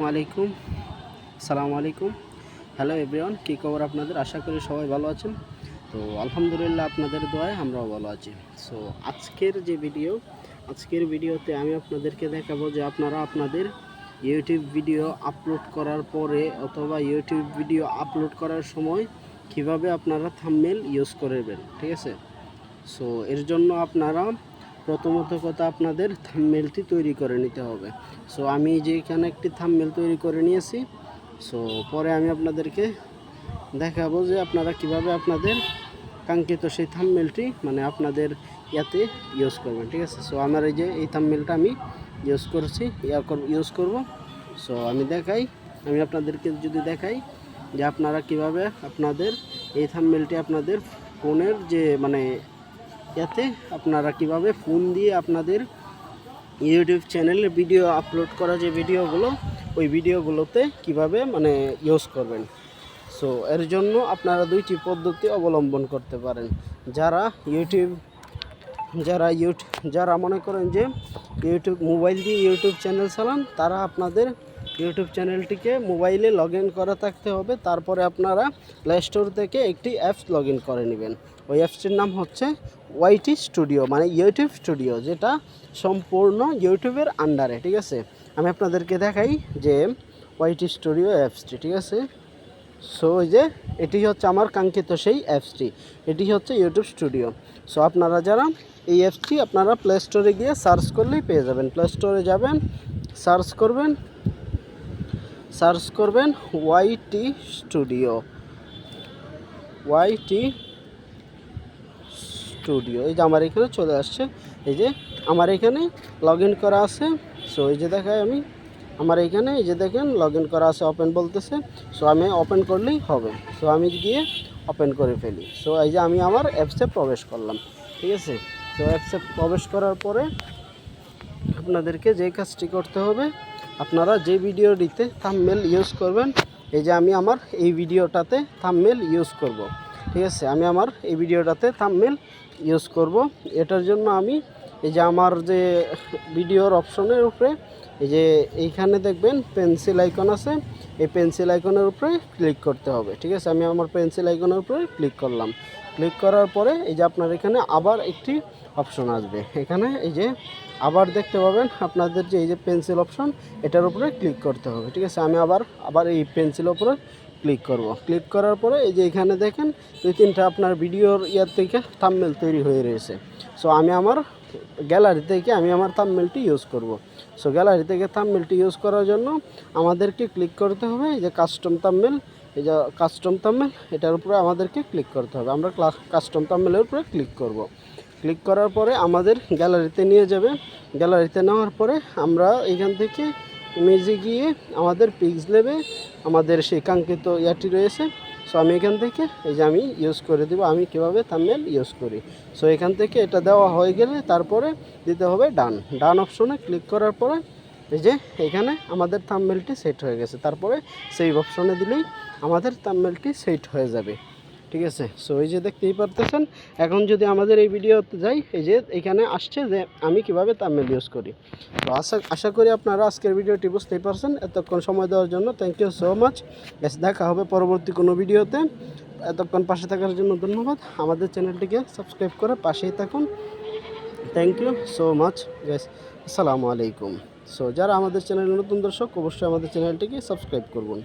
আলাইকুম আসসালামু আলাইকুম। হ্যালো এভরিওয়ান, কী খবর আপনাদের? আশা করি সবাই ভালো আছেন। তো আলহামদুলিল্লাহ আপনাদের দোয়ায় আমরাও ভালো আছি। সো আজকের ভিডিওতে আমি আপনাদেরকে দেখাবো যে আপনারা আপনাদের ইউটিউব ভিডিও আপলোড করার পরে অথবা ইউটিউব ভিডিও আপলোড করার সময় কিভাবে আপনারা থাম্বনেল ইউজ করবেন, ঠিক আছে? সো এর জন্য আপনারা প্রথমত কথা আপনাদের থাম্বনেলটি তৈরি করে নিতে হবে। সো আমি যে এখানে একটি থাম্বনেল তৈরি করে নিয়েছি। সো পরে আমি আপনাদেরকে দেখাবো যে আপনারা কিভাবে আপনাদের কাঙ্ক্ষিত সেই থাম্বনেলটি মানে আপনাদের ইয়াতে ইউজ করবেন, ঠিক আছে? সো আমার এই থাম্বনেলটা আমি ইউজ করব। সো আমি আপনাদেরকে যদি দেখাই যে আপনারা কিভাবে আপনাদের এই থাম্বনেলটি আপনাদের ফোনের যে মানে ইয়াতে আপনারা কিভাবে ফোন দিয়ে আপনাদের ইউটিউব চ্যানেলে ভিডিও আপলোড করা যে ভিডিওগুলো ওই ভিডিওগুলোতে কিভাবে মানে ইউজ করবেন। সো এর জন্য আপনারা দুইটি পদ্ধতি অবলম্বন করতে পারেন। যারা মনে করেন যে মোবাইল দিয়ে ইউটিউব চ্যানেল চালান, তারা আপনাদের ইউটিউব চ্যানেলটিকে মোবাইলে লগ ইন করা থাকতে হবে। তারপরে আপনারা প্লে স্টোর থেকে একটি অ্যাপস লগ ইন করে নেবেন। ওই অ্যাপসটির নাম হচ্ছে ওয়াইটি স্টুডিও, মানে ইউটিউব স্টুডিও, যেটা সম্পূর্ণ ইউটিউবের আন্ডারে, ঠিক আছে? আমি আপনাদেরকে দেখাই যে ওয়াইটি স্টুডিও অ্যাপসটি, ঠিক আছে? সো এটি হচ্ছে আমার কাঙ্ক্ষিত সেই অ্যাপসটি, এটি হচ্ছে ইউটিউব স্টুডিও। সো আপনারা যারা এই অ্যাপসটি আপনারা প্লে স্টোরে গিয়ে সার্চ করলেই পেয়ে যাবেন। প্লে স্টোরে যাবেন, সার্চ করবেন ওয়াইটি স্টুডিও। এই যে আমার এখানে চলে আসছে, এই যে আমার এখানে লগ ইন করা আছে। সো এই যে দেখাই আমি আমার এইখানে এই যে দেখেন লগ ইন করা আছে, ওপেন বলতেছে। সো আমি ওপেন করলেই হবে। সো আমি গিয়ে ওপেন করে ফেলি। সো এই যে আমি আমার অ্যাপসে প্রবেশ করলাম, ঠিক আছে? তো অ্যাপসে প্রবেশ করার পরে আপনাদেরকে যে কাজটি করতে হবে, আপনারা যে ভিডিওটিতে থাম্বনেল ইউজ করবেন, এই যে আমি আমার এই ভিডিওটাতে থাম্বনেল ইউজ করব, ঠিক আছে? আমি আমার এই ভিডিওটাতে থাম্বনেল ইউজ করব। এটার জন্য আমি এই যে আমার যে ভিডিওর অপশনের উপরে এই যে এইখানে দেখবেন পেন্সিল আইকন আছে, এই পেন্সিল আইকনের উপরে ক্লিক করতে হবে, ঠিক আছে? আমি আমার পেন্সিল আইকনের উপরে ক্লিক করলাম। ক্লিক করার পরে এই যে আপনার এখানে আবার একটি অপশন আসবে। এখানে এই যে আবার দেখতে পাবেন আপনাদের যে এই যে পেন্সিল অপশন, এটার উপরে ক্লিক করতে হবে, ঠিক আছে? আমি আবার এই পেন্সিলের উপরে ক্লিক করব। ক্লিক করার পরে এই যে এখানে দেখেন 2-3টা আপনার ভিডিওর ইয়ার থেকে থাম্বনেল তৈরি হয়ে রয়েছে। সো আমি আমার গ্যালারি থেকে আমি আমার থাম্বনেলটি ইউজ করব। সো গ্যালারি থেকে থাম্বনেলটি ইউজ করার জন্য আমাদেরকে ক্লিক করতে হবে এই যে কাস্টম থাম্বনেল, এই যে কাস্টম থাম্বনেল, এটার উপরে আমাদেরকে ক্লিক করতে হবে। আমরা কাস্টম থাম্বনেলের উপরে ক্লিক করব। ক্লিক করার পরে আমাদের গ্যালারিতে নিয়ে যাবে। গ্যালারিতে নেওয়ার পরে আমরা এখান থেকে ইমেজে গিয়ে আমাদের পিক্সেলে আমাদের সেই কাঙ্ক্ষিত ইয়াটি রয়েছে। সো আমি এখান থেকে এই যে আমি ইউজ করে দেবো আমি কীভাবে থাম্বনেল ইউজ করি। সো এখান থেকে এটা দেওয়া হয়ে গেলে তারপরে দিতে হবে ডান অপশনে ক্লিক করার পরে এই যে এখানে আমাদের থাম্বনেলটি সেট হয়ে গেছে। তারপরে সেভ অপশনে দিলেই আমাদের থাম্বনেলটি সেট হয়ে যাবে, ঠিক আছে? সো এই যে দেখতেই পারতেছেন। এখন যদি আমাদের এই ভিডিওতে যাই, এই যে এখানে আসছে যে আমি কিভাবে থাম্বনেল ইউজ করি। তো আশা করি আপনারা আজকের ভিডিওটি বুঝতেই পারছেন। এতক্ষণ সময় দেওয়ার জন্য থ্যাংক ইউ সো মাচ। দেখা হবে পরবর্তী কোনো ভিডিওতে। এতক্ষণ পাশে থাকার জন্য ধন্যবাদ। আমাদের চ্যানেলটিকে সাবস্ক্রাইব করে পাশেই থাকুন। Thank you so much guys. আসসালামু আলাইকুম। সো যারা আমাদের চ্যানেলের নতুন দর্শক, অবশ্যই আমাদের চ্যানেলটিকে সাবস্ক্রাইব করবেন।